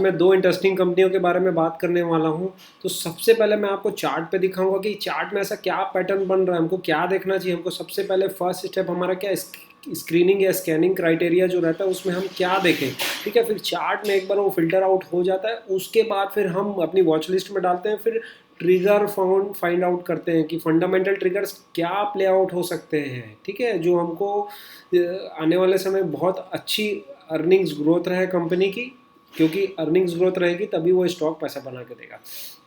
मैं दो इंटरेस्टिंग कंपनियों के बारे में बात करने वाला हूं। तो सबसे पहले मैं आपको चार्ट पे दिखाऊंगा कि चार्ट में ऐसा क्या पैटर्न बन रहा है, हमको क्या देखना चाहिए। हमको सबसे पहले फर्स्ट स्टेप हमारा क्या, स्क्रीनिंग या स्कैनिंग क्राइटेरिया जो रहता है उसमें हम क्या देखें, ठीक है। फिर चार्ट में एक बार वो फिल्टर आउट हो जाता है, उसके बाद फिर हम अपनी वॉच लिस्ट में डालते हैं। फिर ट्रिगर फाइंड आउट करते हैं कि फंडामेंटल ट्रिगर्स क्या प्ले आउट हो सकते हैं, ठीक है, जो हमको आने वाले समय बहुत अच्छी अर्निंग्स ग्रोथ रहे कंपनी की, क्योंकि अर्निंग्स ग्रोथ रहेगी तभी वो स्टॉक पैसा बना के देगा।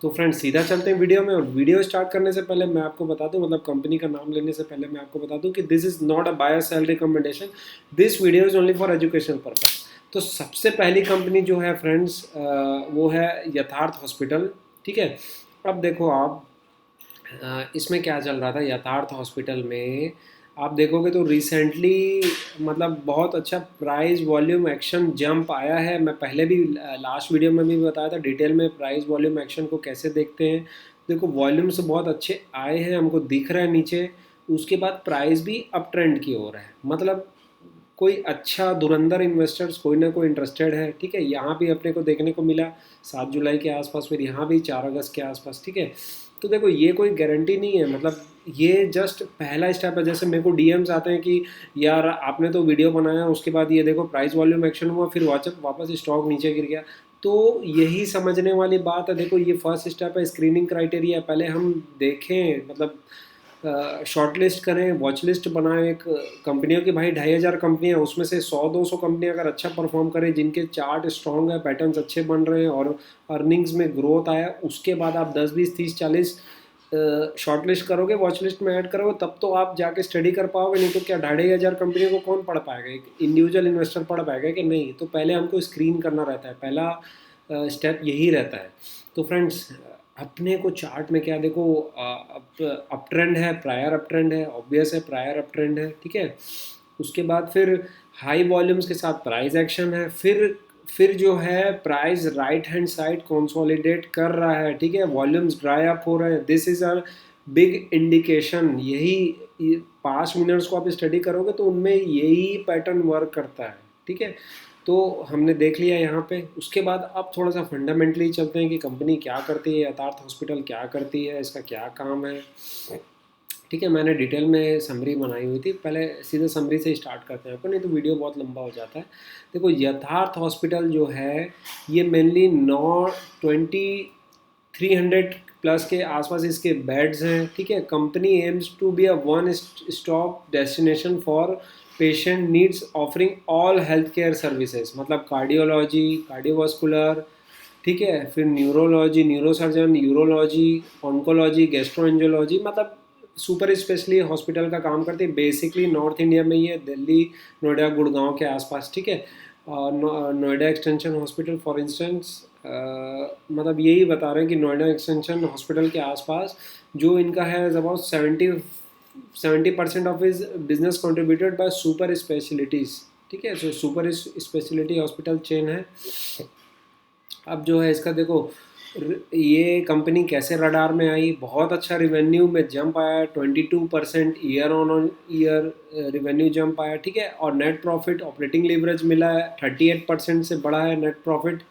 तो फ्रेंड्स सीधा चलते हैं वीडियो में। और वीडियो स्टार्ट करने से पहले मैं आपको बता दूं, मतलब कंपनी का नाम लेने से पहले मैं आपको बता दूं कि this is not a buy sell recommendation, this video is only for educational purpose. तो सबसे पहली कंपनी जो है फ्रेंड्स वो है यथार्थ हॉस्पिटल, ठीक है। अब देखो आप, इसमें क्या चल रहा था यथार्थ हॉस्पिटल में, आप देखोगे तो रिसेंटली मतलब बहुत अच्छा प्राइस वॉल्यूम एक्शन जंप आया है। मैं पहले भी लास्ट वीडियो में भी बताया था डिटेल में प्राइस वॉल्यूम एक्शन को कैसे देखते हैं। देखो वॉल्यूम्स बहुत अच्छे आए हैं, हमको दिख रहा है नीचे, उसके बाद प्राइस भी अप ट्रेंड की ओर है। मतलब कोई अच्छा धुरंधर इन्वेस्टर्स कोई ना कोई इंटरेस्टेड है, ठीक है। यहाँ भी अपने को देखने को मिला 7 जुलाई के आसपास, फिर यहाँ भी 4 अगस्त के आसपास, ठीक है। तो देखो ये कोई गारंटी नहीं है, मतलब ये जस्ट पहला स्टेप है। जैसे मेरे को डीएम्स आते हैं कि यार आपने तो वीडियो बनाया, उसके बाद ये देखो प्राइस वॉल्यूम एक्शन हुआ, फिर वापस स्टॉक नीचे गिर गया। तो यही समझने वाली बात है। देखो ये फर्स्ट स्टेप है, स्क्रीनिंग क्राइटेरिया। पहले हम देखें, मतलब शॉर्ट लिस्ट करें, वॉच लिस्ट बनाएं एक कंपनियों की। भाई 2,500 कंपनियां, उसमें से 100-200 कंपनियां अगर अच्छा परफॉर्म करें, जिनके चार्ट स्ट्रॉन्ग है, पैटर्न्स अच्छे बन रहे हैं और अर्निंग्स में ग्रोथ आया, उसके बाद आप 10, 20, 30, 40 शॉर्ट लिस्ट करोगे, वॉच लिस्ट में ऐड करोगे, तब तो आप जाके स्टडी कर पाओगे। नहीं तो क्या 2,500 कंपनियों को कौन पढ़ पाएगा, एक इंडिविजुअल इन्वेस्टर पढ़ पाएगा कि नहीं। तो पहले हमको स्क्रीन करना रहता है, पहला स्टेप यही रहता है। तो फ्रेंड्स अपने को चार्ट में क्या देखो, अप ट्रेंड है, प्रायर अप ट्रेंड है, ऑब्वियस है प्रायर अप ट्रेंड है, ठीक है। उसके बाद फिर हाई वॉल्यूम्स के साथ प्राइस एक्शन है। फिर जो है price right hand side consolidate कर रहा है, ठीक है, वॉल्यूम्स ड्राई अप हो रहे हैं। This is a big indication. यही 5 मिनट्स को आप स्टडी करोगे तो उनमें यही पैटर्न वर्क करता है, ठीक है। तो हमने देख लिया यहाँ पे। उसके बाद अब थोड़ा सा फंडामेंटली चलते हैं कि कंपनी क्या करती है, यथार्थ हॉस्पिटल क्या करती है, इसका क्या काम है, ठीक है। मैंने डिटेल में समरी बनाई हुई थी, पहले सीधे समरी से स्टार्ट करते हैं आपको, नहीं तो वीडियो बहुत लंबा हो जाता है। देखो यथार्थ हॉस्पिटल जो है ये मेनली 300 प्लस के आसपास इसके बेड्स हैं, ठीक है। Company aims to be a one stop destination for patient needs offering all health care services, मतलब कार्डियोलॉजी, कार्डियोवास्कुलर, ठीक है, फिर neurology, neurosurgeon, urology, oncology, gastroenterology, मतलब सुपर स्पेशली हॉस्पिटल का काम करते हैं। बेसिकली नॉर्थ इंडिया में ही है, दिल्ली, नोएडा, गुड़गांव के आसपास, ठीक है। Noida extension hospital for instance, मतलब यही बता रहे हैं कि नोएडा एक्सटेंशन हॉस्पिटल के आसपास जो इनका है about 70% of is business contributed by super specialities, ठीक है। So super speciality hospital chain है। अब जो है इसका देखो, ये कंपनी कैसे रडार में आई, बहुत अच्छा रिवेन्यू में जंप आया, 22% year on year revenue jump आया, ठीक है। और नेट प्रॉफिट ऑपरेटिंग लीवरेज मिला है, 38% से बढ़ा है नेट प्रॉफिट,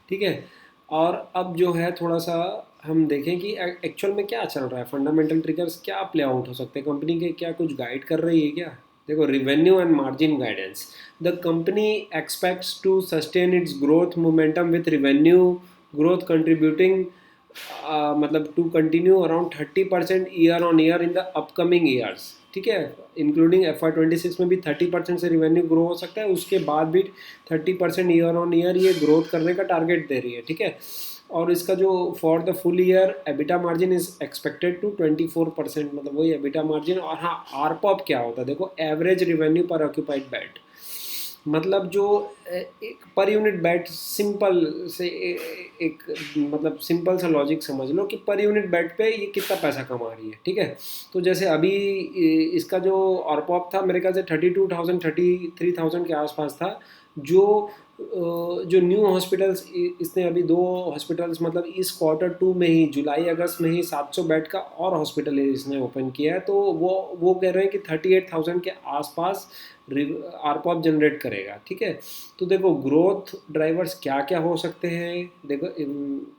ठीक है। और अब जो है थोड़ा सा हम देखें कि एक्चुअल में क्या चल रहा है, फंडामेंटल ट्रिगर्स क्या प्ले आउट हो सकते हैं कंपनी के, क्या कुछ गाइड कर रही है क्या। देखो revenue and margin guidance, the company expects to sustain its growth momentum with revenue growth contributing, मतलब to continue around 30% year on year in the upcoming years, ठीक है। इंक्लूडिंग FY 26 में भी 30% से रिवेन्यू ग्रो हो सकता है, उसके बाद भी 30% ईयर ऑन ईयर ये ग्रोथ करने का टारगेट दे रही है, ठीक है। और इसका जो for the full year EBITDA margin is expected to 24%, मतलब वही एबिटा मार्जिन। और हाँ, आरपॉप क्या होता है, देखो एवरेज रिवेन्यू पर ऑक्यूपाइड बेड, मतलब जो एक पर यूनिट बेड, सिंपल से एक मतलब सिंपल सा लॉजिक समझ लो कि पर यूनिट बेड पे ये कितना पैसा कमा रही है, ठीक है। तो जैसे अभी इसका जो ऑरपॉप था मेरे ख्याल से 32,000 33,000 के आसपास था। जो न्यू हॉस्पिटल्स इसने अभी 2 हॉस्पिटल्स, मतलब इस Q2 में ही जुलाई अगस्त में ही 700 बेड का और हॉस्पिटल इसने ओपन किया है। तो वो कह रहे हैं कि 38,000 के आसपास आरपॉप जनरेट करेगा, ठीक है। तो देखो ग्रोथ ड्राइवर्स क्या क्या हो सकते हैं, देखो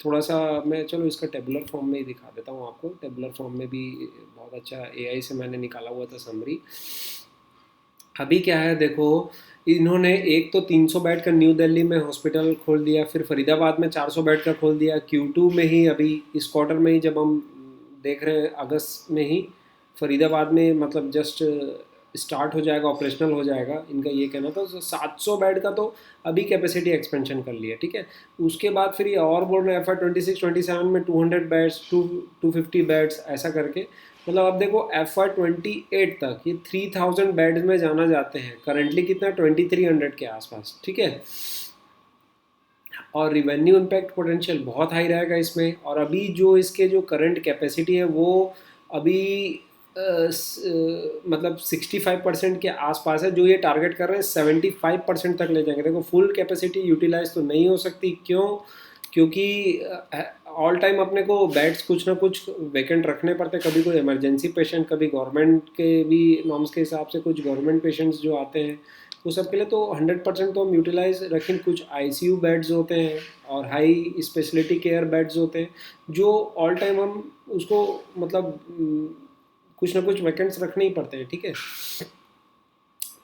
थोड़ा सा मैं चलो इसका टेबुलर फॉर्म में ही दिखा देता हूँ आपको। टेबुलर फॉर्म में भी बहुत अच्छा एआई से मैंने निकाला हुआ था समरी। अभी क्या है देखो, इन्होंने एक तो 300 बेड का न्यू दिल्ली में हॉस्पिटल खोल दिया, फिर फरीदाबाद में 400 बेड का खोल दिया Q2 में ही, अभी इस क्वार्टर में ही जब हम देख रहे हैं अगस्त में ही फरीदाबाद में मतलब जस्ट स्टार्ट हो जाएगा, ऑपरेशनल हो जाएगा, इनका ये कहना था। 700 बेड का तो अभी कैपेसिटी एक्सपेंशन कर लिया, ठीक है। उसके बाद फिर ये और बोल रहे हैं FY 26-27 में 200 बेड्स, 250 बेड्स ऐसा करके। मतलब अब देखो FY 28 तक ये 3000 बेड्स में जाना जाते हैं। करंटली कितना 2300 के आसपास, ठीक है। और रिवेन्यू इम्पैक्ट पोटेंशियल बहुत हाई रहेगा इसमें। और अभी जो इसके जो करंट कैपेसिटी है वो अभी मतलब 65% के आसपास है। जो ये टारगेट कर रहे हैं 75% तक ले जाएंगे। देखो फुल कैपेसिटी यूटिलाइज तो नहीं हो सकती, क्यों? क्योंकि ऑल टाइम अपने को बेड्स कुछ ना कुछ वैकेंट रखने पड़ते हैं। कभी कोई इमरजेंसी पेशेंट, कभी गवर्नमेंट के भी नॉर्म्स के हिसाब से कुछ गवर्नमेंट पेशेंट्स जो आते हैं वो सब के लिए तो 100% तो हम यूटिलाइज रखें। कुछ ICU बेड्स होते हैं और हाई स्पेशलिटी केयर बेड्स होते हैं जो ऑल टाइम हम उसको मतलब कुछ ना कुछ वैकेंट्स रखने ही पड़ते हैं, ठीक है।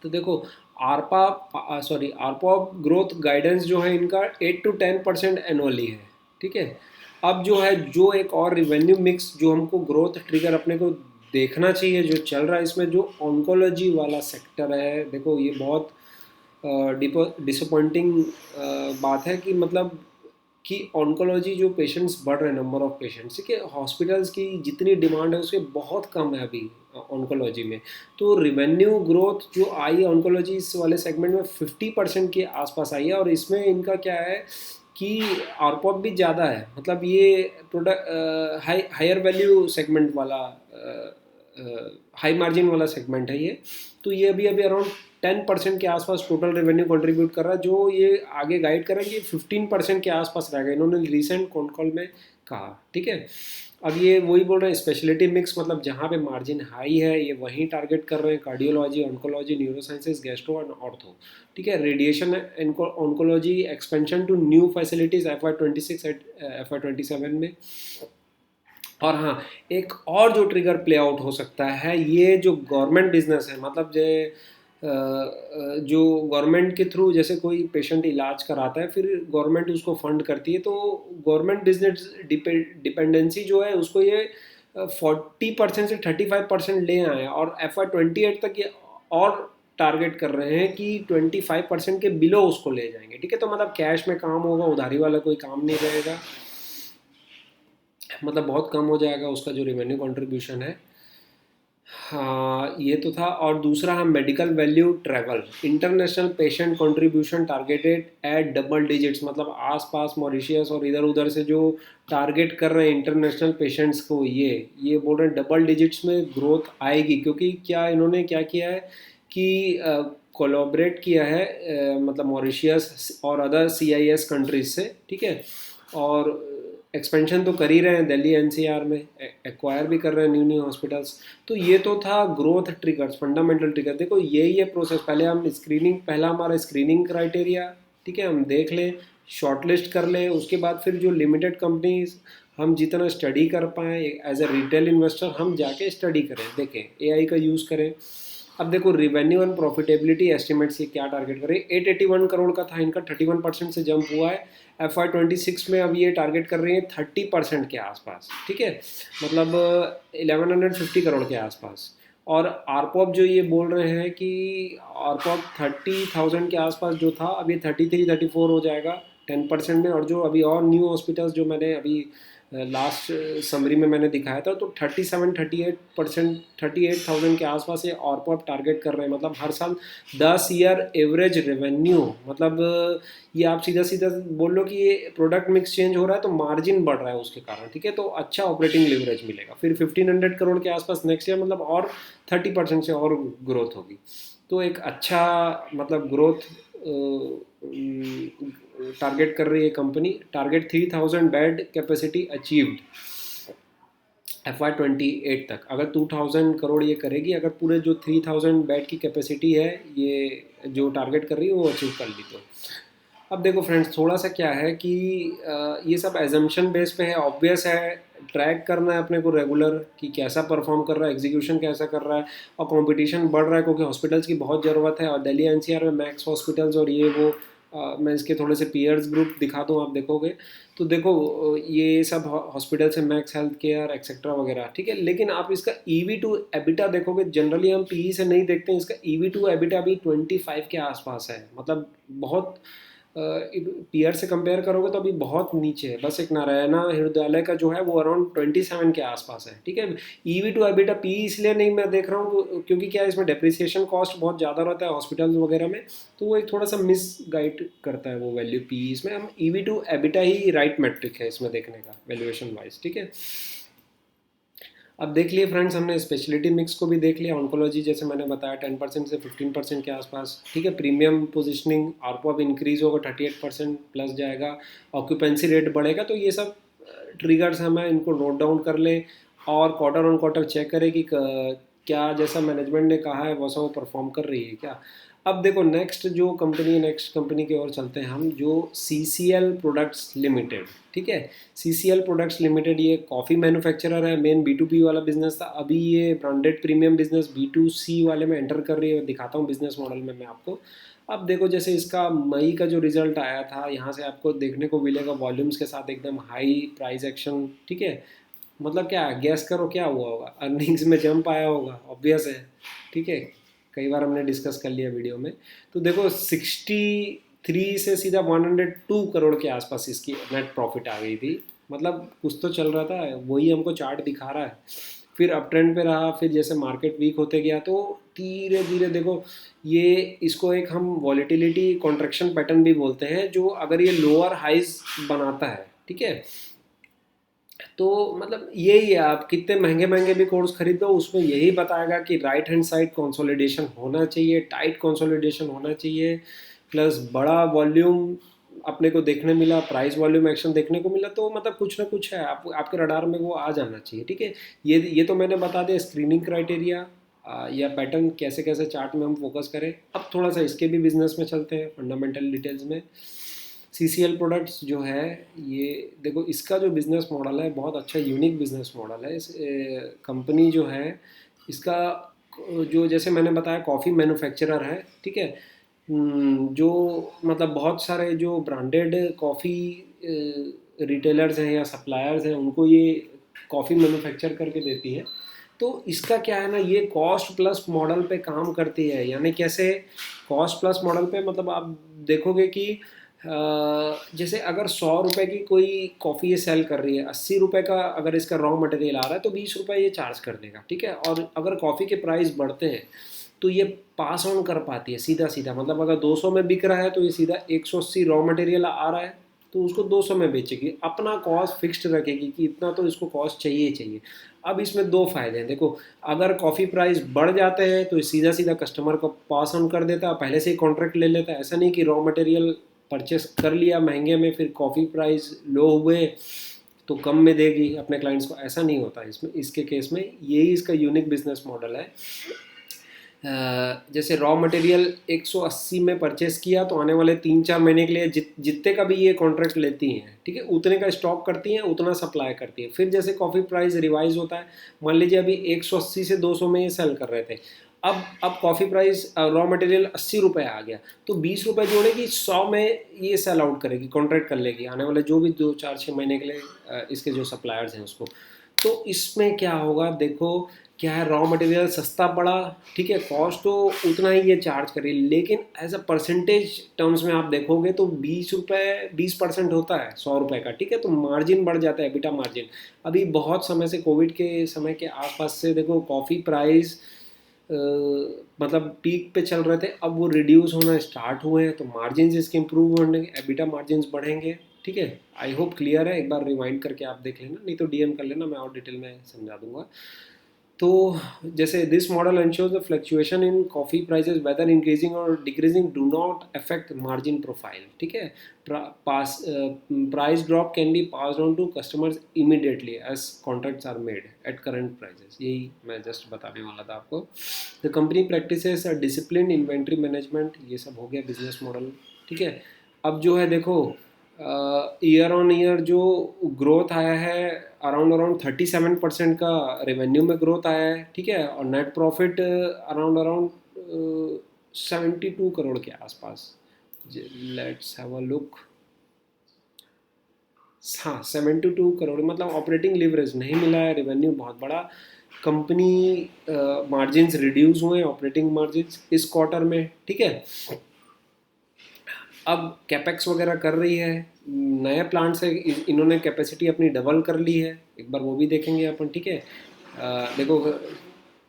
तो देखो आरपॉप ग्रोथ गाइडेंस जो है इनका 8 to 10% एनुअली है, ठीक है। अब जो है जो एक और रिवेन्यू मिक्स जो हमको ग्रोथ ट्रिगर अपने को देखना चाहिए जो चल रहा है इसमें, जो ऑन्कोलॉजी वाला सेक्टर है, देखो ये बहुत डिसअपॉइंटिंग बात है कि मतलब कि ऑन्कोलॉजी जो पेशेंट्स बढ़ रहे हैं, नंबर ऑफ पेशेंट्स, ठीक है, हॉस्पिटल्स की जितनी डिमांड है उसके बहुत कम है अभी ऑन्कोलॉजी में। तो रिवेन्यू ग्रोथ जो आई है ऑन्कोलॉजी इस वाले सेगमेंट में 50% के आसपास आई है। और इसमें इनका क्या है कि आरपॉप भी ज़्यादा है। मतलब ये प्रोडक्ट हायर वैल्यू सेगमेंट वाला हाई मार्जिन वाला सेगमेंट है ये। तो ये अभी अभी अराउंड 10% के आसपास टोटल रेवेन्यू कंट्रीब्यूट कर रहा है, जो ये आगे गाइड कर रहा है कि 15% के आसपास रहेगा, इन्होंने रिसेंट कॉन कॉल में कहा, ठीक है। अब ये वही बोल रहे हैं स्पेशलिटी मिक्स, मतलब जहाँ पे मार्जिन हाई है ये वहीं टारगेट कर रहे हैं, cardiology, oncology, neurosciences, gastro and ortho, ठीक है। Radiation oncology expansion to new facilities FY 26 FY 27 में। और हाँ, एक और जो ट्रिगर प्ले आउट हो सकता है, ये जो गवर्नमेंट बिजनेस है, मतलब जो गवर्नमेंट के थ्रू जैसे कोई पेशेंट इलाज कराता है फिर गवर्नमेंट उसको फंड करती है, तो गवर्नमेंट बिजनेस डिपेंडेंसी जो है उसको ये 40% से 35% ले आए हैं। और FY 28 तक ये और टारगेट कर रहे हैं कि 25% के बिलो उसको ले जाएंगे, ठीक है। तो मतलब कैश में काम होगा, उधारी वाला कोई काम नहीं रहेगा, मतलब बहुत कम हो जाएगा उसका जो रेवेन्यू कंट्रीब्यूशन है। हाँ ये तो था। और दूसरा हम medical value travel international patient contribution targeted eight double digits, मतलब आसपास मॉरिशियस और इधर उधर से जो टारगेट कर रहे हैं इंटरनेशनल पेशेंट्स को, ये बोल रहे हैं डबल डिजिट्स में ग्रोथ आएगी। क्योंकि क्या इन्होंने क्या किया है कि कोलैबोरेट किया है मतलब मॉरिशियस और अदर CIS कंट्रीज से, ठीक है। और एक्सपेंशन तो कर ही रहे हैं, दिल्ली NCR में एक्वायर भी कर रहे हैं न्यू न्यू हॉस्पिटल्स। तो ये तो था ग्रोथ ट्रिगर्स, फंडामेंटल ट्रिगर। देखो यही है प्रोसेस, पहले हम स्क्रीनिंग, पहला हमारा स्क्रीनिंग क्राइटेरिया, ठीक है, हम देख लें, शॉर्टलिस्ट कर लें। उसके बाद फिर जो लिमिटेड कंपनीज हम जितना स्टडी कर पाएँ एज ए रिटेल इन्वेस्टर, हम जाके स्टडी करें, देखें, AI का यूज़ करें। अब देखो रिवेन्यू एंड प्रॉफिटेबिलिटी एस्टिमेट्स ये क्या टारगेट कर रही है, 881 करोड़ का था इनका, 31% से जंप हुआ है। FY 26 में अब ये टारगेट कर रही है 30% के आसपास, ठीक है, मतलब 1150 करोड़ के आसपास। और आरपॉप जो ये बोल रहे हैं कि आरपॉप 30,000 के आसपास जो था, अब ये 33-34 हो जाएगा 10% में। और जो अभी और न्यू हॉस्पिटल्स जो मैंने अभी लास्ट समरी में मैंने दिखाया था, तो 37-38%, 38,000 के आसपास ये आरपॉप टारगेट कर रहे हैं। मतलब हर साल 10 ईयर एवरेज रेवेन्यू, मतलब ये आप सीधा सीधा बोल लो कि ये प्रोडक्ट मिक्स चेंज हो रहा है तो मार्जिन बढ़ रहा है उसके कारण, ठीक है। तो अच्छा ऑपरेटिंग लिवरेज मिलेगा। फिर 1500 करोड़ के आसपास नेक्स्ट ईयर, मतलब और 30% से और ग्रोथ होगी। तो एक अच्छा मतलब ग्रोथ टारगेट कर रही है company. Target 3000 bed capacity achieved FY 28 तक अगर 2000 करोड़ ये करेगी, अगर पूरे जो 3000 बेड की कैपेसिटी है ये जो टारगेट कर रही है वो अचीव कर ली तो। अब देखो फ्रेंड्स, थोड़ा सा क्या है कि ये सब एजम्पशन बेस पे है, ऑब्वियस है। ट्रैक करना है अपने को रेगुलर कि कैसा परफॉर्म कर रहा है, एग्जीक्यूशन कैसा कर रहा है, और कंपटीशन बढ़ रहा है क्योंकि हॉस्पिटल्स की बहुत ज़रूरत है। और दिल्ली एनसीआर में मैक्स हॉस्पिटल्स और ये वो मैं इसके थोड़े से पीयर्स ग्रुप दिखा दूँ, आप देखोगे तो देखो ये सब हॉस्पिटल से मैक्स हेल्थ केयर एक्सेट्रा वगैरह, ठीक है। लेकिन आप इसका ईवी टू एबिटा देखोगे, जनरली हम पीई से नहीं देखते हैं, इसका ईवी टू एबिटा भी 25 के आसपास है। मतलब बहुत पीयर से कंपेयर करोगे तो अभी बहुत नीचे है। बस एक नारायणा हृदयालय का जो है वो अराउंड 27 के आसपास है, ठीक है। ईवी टू एबिटा पी इसलिए नहीं मैं देख रहा हूँ क्योंकि क्या है, इसमें डेप्रिसिएशन कॉस्ट बहुत ज़्यादा रहता है हॉस्पिटल वगैरह में, तो वो एक थोड़ा सा मिस गाइड करता है वो वैल्यू पी। इसमें हम ईवी टू एबिटा ही राइट मेट्रिक है इसमें देखने का वैल्यूएशन वाइज, ठीक है। अब देख लिए फ्रेंड्स, हमने स्पेशलिटी मिक्स को भी देख लिया। ऑन्कोलॉजी जैसे मैंने बताया 10% से 15% के आसपास, ठीक है। प्रीमियम पोजिशनिंग आरपो अब इंक्रीज होगा, 38% प्लस जाएगा। ऑक्यूपेंसी रेट बढ़ेगा, तो ये सब ट्रिगर्स हमें इनको नोट डाउन कर ले और क्वार्टर ऑन क्वार्टर चेक करें कि क्या जैसा मैनेजमेंट ने कहा है वैसा वो परफॉर्म कर रही है क्या। अब देखो नेक्स्ट कंपनी की ओर चलते हैं हम, जो CCL प्रोडक्ट्स लिमिटेड, ठीक है। CCL प्रोडक्ट्स लिमिटेड ये कॉफ़ी मैन्युफैक्चरर है, मेन B2B वाला बिजनेस था। अभी ये ब्रांडेड प्रीमियम बिजनेस B2C वाले में एंटर कर रही है। दिखाता हूँ बिजनेस मॉडल में मैं आपको। अब देखो जैसे इसका मई का जो रिजल्ट आया था, यहाँ से आपको देखने को मिलेगा वॉल्यूम्स के साथ एकदम हाई प्राइस एक्शन, ठीक है। मतलब क्या गैस करो क्या हुआ होगा, अर्निंग्स में जंप आया होगा, ऑब्वियस है, ठीक है। कई बार हमने डिस्कस कर लिया वीडियो में। तो देखो 63 से सीधा 102 करोड़ के आसपास इसकी नेट प्रॉफिट आ गई थी। मतलब कुछ तो चल रहा था, वही हमको चार्ट दिखा रहा है। फिर अप ट्रेंड पे रहा, फिर जैसे मार्केट वीक होते गया तो धीरे धीरे देखो ये, इसको एक हम वॉलेटिलिटी कॉन्ट्रैक्शन पैटर्न भी बोलते हैं, जो अगर ये लोअर हाइज बनाता है, ठीक है। तो मतलब यही है, आप कितने महंगे महंगे भी कोर्स खरीदो उसमें यही बताएगा कि राइट हैंड साइड कंसोलिडेशन होना चाहिए, टाइट कंसोलिडेशन होना चाहिए, प्लस बड़ा वॉल्यूम अपने को देखने मिला, प्राइस वॉल्यूम एक्शन देखने को मिला, तो मतलब कुछ ना कुछ है आपके रडार में वो आ जाना चाहिए, ठीक है। ये तो मैंने बता दिया स्क्रीनिंग क्राइटेरिया या पैटर्न कैसे कैसे चार्ट में हम फोकस करें। अब थोड़ा सा इसके भी बिजनेस में चलते हैं, फंडामेंटल डिटेल्स में। CCL प्रोडक्ट्स जो है ये देखो, इसका जो बिज़नेस मॉडल है बहुत अच्छा यूनिक बिज़नेस मॉडल है। इस कंपनी जो है इसका, जो जैसे मैंने बताया कॉफ़ी मैन्युफैक्चरर है, ठीक है। जो मतलब बहुत सारे जो ब्रांडेड कॉफ़ी रिटेलर्स हैं या सप्लायर्स हैं उनको ये कॉफ़ी मैन्युफैक्चर करके देती है। तो इसका क्या है ना, ये कॉस्ट प्लस मॉडल पे काम करती है। यानी कैसे कॉस्ट प्लस मॉडल पे, मतलब आप देखोगे कि जैसे अगर 100 रुपये की कोई कॉफ़ी ये सेल कर रही है, 80 रुपये का अगर इसका रॉ मटेरियल आ रहा है तो 20 रुपये ये चार्ज कर देगा, ठीक है। और अगर कॉफ़ी के प्राइस बढ़ते हैं तो ये पास ऑन कर पाती है सीधा सीधा। मतलब अगर 200 में बिक रहा है तो ये सीधा 180 रॉ मटेरियल आ रहा है तो उसको 200 में बेचेगी, अपना कॉस्ट फिक्स्ड रखेगी कि इतना तो इसको कॉस्ट चाहिए चाहिए। अब इसमें दो फायदे हैं देखो, अगर कॉफ़ी प्राइस बढ़ जाते हैं तो ये सीधा सीधा कस्टमर को पास ऑन कर देता है, पहले से ही कॉन्ट्रैक्ट ले लेता है। ऐसा नहीं कि रॉ मटेरियल परचेस कर लिया महंगे में, फिर कॉफ़ी प्राइस लो हुए तो कम में देगी अपने क्लाइंट्स को, ऐसा नहीं होता इसमें। इसके केस में यही इसका यूनिक बिजनेस मॉडल है। जैसे रॉ मटेरियल 180 में परचेस किया तो आने वाले 3-4 महीने के लिए जितने का भी ये कॉन्ट्रैक्ट लेती हैं, ठीक है, उतने का स्टॉक करती हैं, उतना सप्लाई करती है। फिर जैसे कॉफ़ी प्राइस रिवाइज होता है, मान लीजिए अभी 180 से 200 में ये सेल कर रहे थे, अब कॉफ़ी प्राइस रॉ मटेरियल 80 रुपये आ गया तो 20 रुपये जोड़ेगी, 100 में ये सेल आउट करेगी, कॉन्ट्रैक्ट कर लेगी आने वाले जो भी 2-4-6 महीने के लिए इसके जो सप्लायर्स हैं उसको। तो इसमें क्या होगा देखो, क्या है, रॉ मटेरियल सस्ता पड़ा, ठीक है, कॉस्ट तो उतना ही ये चार्ज करे, लेकिन एज अ परसेंटेज टर्म्स में आप देखोगे तो 20 रुपये 20% होता है 100 रुपये का, ठीक है। तो मार्जिन बढ़ जाता है, एबिटा मार्जिन। अभी बहुत समय से कोविड के समय के आसपास से देखो कॉफ़ी प्राइस मतलब पीक पे चल रहे थे, अब वो रिड्यूस होना स्टार्ट हुए हैं तो मार्जिन इसके इम्प्रूव होने, एबिटा मार्जिन बढ़ेंगे, ठीक है। आई होप क्लियर है, एक बार रिवाइंड करके आप देख लेना, नहीं तो DM कर लेना, मैं और डिटेल में समझा दूंगा। तो जैसे this model ensures the fluctuation in coffee prices whether increasing और decreasing do not affect margin profile, ठीक है। Pass price drop can be pass on to customers immediately as contracts are made at current prices. यही मैं just बताने वाला था आपको। The company practices a discipline inventory management, ये सब हो गया बिजनेस मॉडल, ठीक है। अब जो है देखो, ईयर ऑन ईयर जो ग्रोथ आया है अराउंड अराउंड 37% का रेवेन्यू में ग्रोथ आया है, ठीक है। और net profit around around 72 crore के आसपास। Let's have a look. हाँ, 72 करोड़, मतलब ऑपरेटिंग लिवरेज नहीं मिला है, रेवेन्यू बहुत बड़ा। कंपनी मार्जिन्स रिड्यूस हुए, ऑपरेटिंग मार्जिन्स इस क्वार्टर में, ठीक है। अब कैपेक्स वगैरह कर रही है, नए प्लांट से इन्होंने कैपेसिटी अपनी डबल कर ली है, एक बार वो भी देखेंगे अपन, ठीक है। देखो,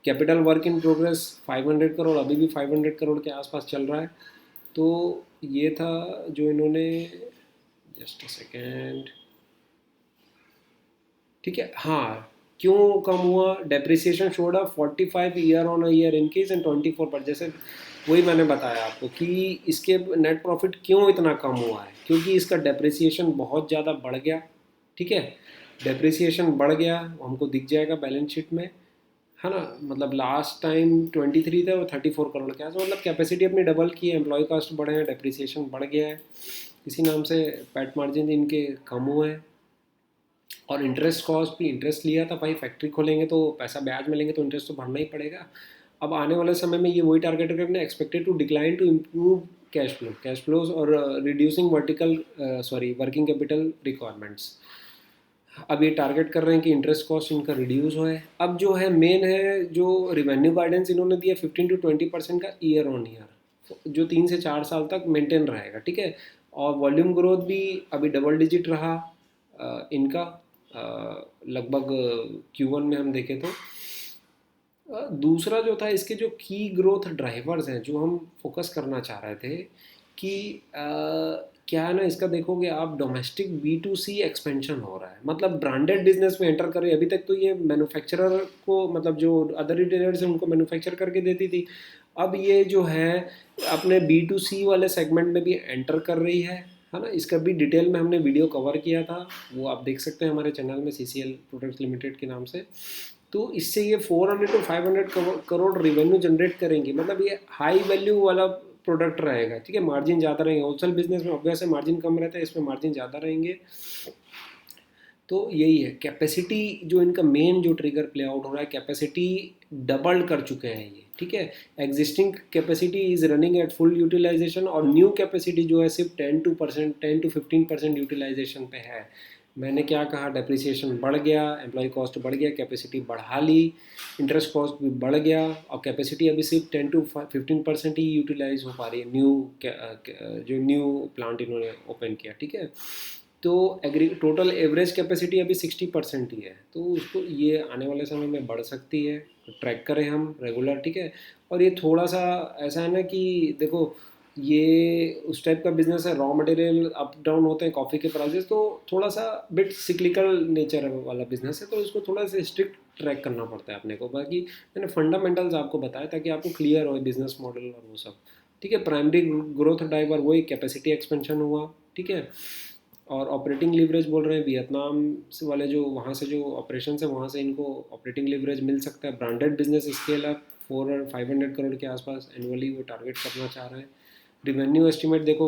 capital work in progress 500 crore, अभी भी 500 करोड़ के आसपास चल रहा है। तो ये था जो इन्होंने, जस्ट अ सेकेंड, ठीक है। हाँ, क्यों कम हुआ? Depreciation showed a 45 year on a year increase and 24 पर, जैसे वही मैंने बताया आपको कि इसके नेट प्रॉफिट क्यों इतना कम हुआ है, क्योंकि इसका डेप्रिसिएशन बहुत ज़्यादा बढ़ गया, ठीक है। डेप्रिसिएशन बढ़ गया, हमको दिख जाएगा बैलेंस शीट में, है ना। मतलब लास्ट टाइम 23 था और 34 करोड़ के आस, मतलब कैपेसिटी अपनी डबल की है, एम्प्लॉय कॉस्ट बढ़े हैं, डेप्रिसिएशन बढ़ गया है, इसी नाम से पैट मार्जिन इनके कम हुए हैं। और इंटरेस्ट कॉस्ट भी, इंटरेस्ट लिया था भाई, फैक्ट्री खोलेंगे तो पैसा ब्याज मिलेंगे तो इंटरेस्ट तो भरना ही पड़ेगा। अब आने वाले समय में ये वही टारगेट रखने, expected to decline to improve cash flows और reducing vertical sorry working capital requirements. अब ये टारगेट कर रहे हैं कि इंटरेस्ट कॉस्ट इनका रिड्यूस हो है। अब जो है मेन है, जो रिवेन्यू गाइडेंस इन्होंने दिया 15 to 20% का ईयर ऑन ईयर, जो 3 से 4 साल तक मेंटेन रहेगा, ठीक है। और वॉल्यूम ग्रोथ भी अभी डबल डिजिट रहा इनका, लगभग Q1 में हम देखें तो। दूसरा जो था, इसके जो की ग्रोथ ड्राइवर्स हैं जो हम फोकस करना चाह रहे थे कि क्या है ना, इसका देखोगे आप, डोमेस्टिक B2C एक्सपेंशन हो रहा है, मतलब ब्रांडेड बिजनेस में एंटर कर रही है। अभी तक तो ये मैन्युफैक्चरर को, मतलब जो अदर रिटेलर्स हैं उनको मैन्युफैक्चर करके देती थी, अब ये जो है अपने B2C वाले सेगमेंट में भी एंटर कर रही है ना। इसका भी डिटेल में हमने वीडियो कवर किया था, वो आप देख सकते हैं हमारे चैनल में, CCL प्रोडक्ट्स लिमिटेड के नाम से। तो इससे ये 400 to 500 करोड़ रिवेन्यू जनरेट करेंगी, मतलब ये हाई वैल्यू वाला प्रोडक्ट रहेगा, ठीक है। मार्जिन ज़्यादा रहेंगे, होलसेल बिजनेस में ऑब्वियस है मार्जिन कम रहता है, इसमें मार्जिन ज़्यादा रहेंगे। तो यही है कैपेसिटी, जो इनका मेन जो ट्रिगर प्ले आउट हो रहा है, कैपेसिटी डबल कर चुके हैं ये, ठीक है। Existing capacity is running at full utilisation, और न्यू कैपेसिटी जो है सिर्फ 10 to 15% यूटिलाइजेशन पे है। मैंने क्या कहा, डेप्रिसिएशन बढ़ गया, एम्प्लॉय कॉस्ट बढ़ गया, कैपेसिटी बढ़ा ली, इंटरेस्ट कॉस्ट भी बढ़ गया, और कैपेसिटी अभी सिर्फ 10 to 15% ही यूटिलाइज हो पा रही है, जो न्यू प्लांट इन्होंने ओपन किया, ठीक है। तो एग्री टोटल एवरेज कैपेसिटी अभी 60% ही है, तो उसको ये आने वाले समय में बढ़ सकती है, ट्रैक करें हम रेगुलर, ठीक है। और ये थोड़ा सा ऐसा है ना कि देखो, ये उस टाइप का बिजनेस है, रॉ मटेरियल अप डाउन होते हैं कॉफ़ी के प्राइसेस, तो थोड़ा सा बिट सिक्लिकल नेचर वाला बिजनेस है, तो इसको थोड़ा सा स्ट्रिक्ट ट्रैक करना पड़ता है अपने को। बाकी मैंने फंडामेंटल्स आपको बताया ताकि आपको क्लियर हो बिजनेस मॉडल और वो सब, ठीक है। प्राइमरी ग्रोथ ड्राइवर वही कैपेसिटी एक्सपेंशन हुआ, ठीक है। और ऑपरेटिंग लीवरेज बोल रहे हैं, वियतनाम से वाले जो वहाँ से जो ऑपरेशन है वहाँ से इनको ऑपरेटिंग लीवरेज मिल सकता है। ब्रांडेड बिजनेस स्केल अप 400 और 500 करोड़ के आसपास एनुअली वो टारगेट करना चाह रहे हैं। रिवेन्यू एस्टिमेट देखो,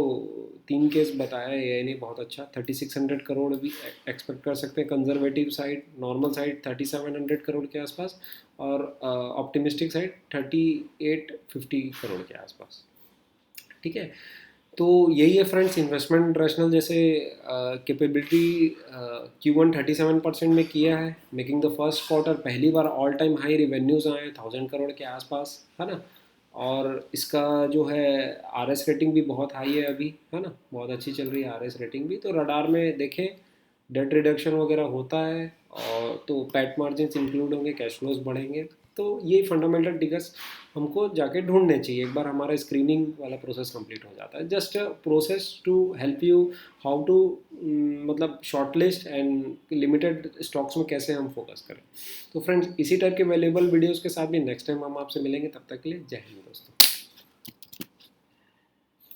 3 केस बताया है ये नहीं, बहुत अच्छा, 3600 करोड़ भी एक्सपेक्ट कर सकते हैं conservative side, normal side 3700 crore के आसपास, और ऑप्टिमिस्टिक साइड 3850 करोड़ के आसपास, ठीक है। तो यही है फ्रेंड्स, इन्वेस्टमेंट रैशनल जैसे कैपेबिलिटी Q1 37% में किया है, मेकिंग द फर्स्ट क्वार्टर पहली बार ऑल टाइम हाई रिवेन्यूज़ आए 1000 करोड़ के आसपास, है ना। और इसका जो है RS रेटिंग भी बहुत हाई है अभी, है ना, बहुत अच्छी चल रही है RS रेटिंग भी। तो रडार में देखें, डेट रिडक्शन वगैरह होता है, और तो पैट मार्जिन इंक्लूड होंगे, कैश फ्लोज बढ़ेंगे। तो ये फंडामेंटल टिकर्स हमको जाके ढूंढने चाहिए एक बार हमारा स्क्रीनिंग वाला प्रोसेस कंप्लीट हो जाता है। Just process to help you how to मतलब short list and limited stocks में कैसे हम फोकस करें। तो फ्रेंड्स, इसी टाइप के वैल्यूएबल वीडियोस के साथ भी नेक्स्ट टाइम हम आपसे मिलेंगे। तब तक के लिए जय हिंद दोस्तों।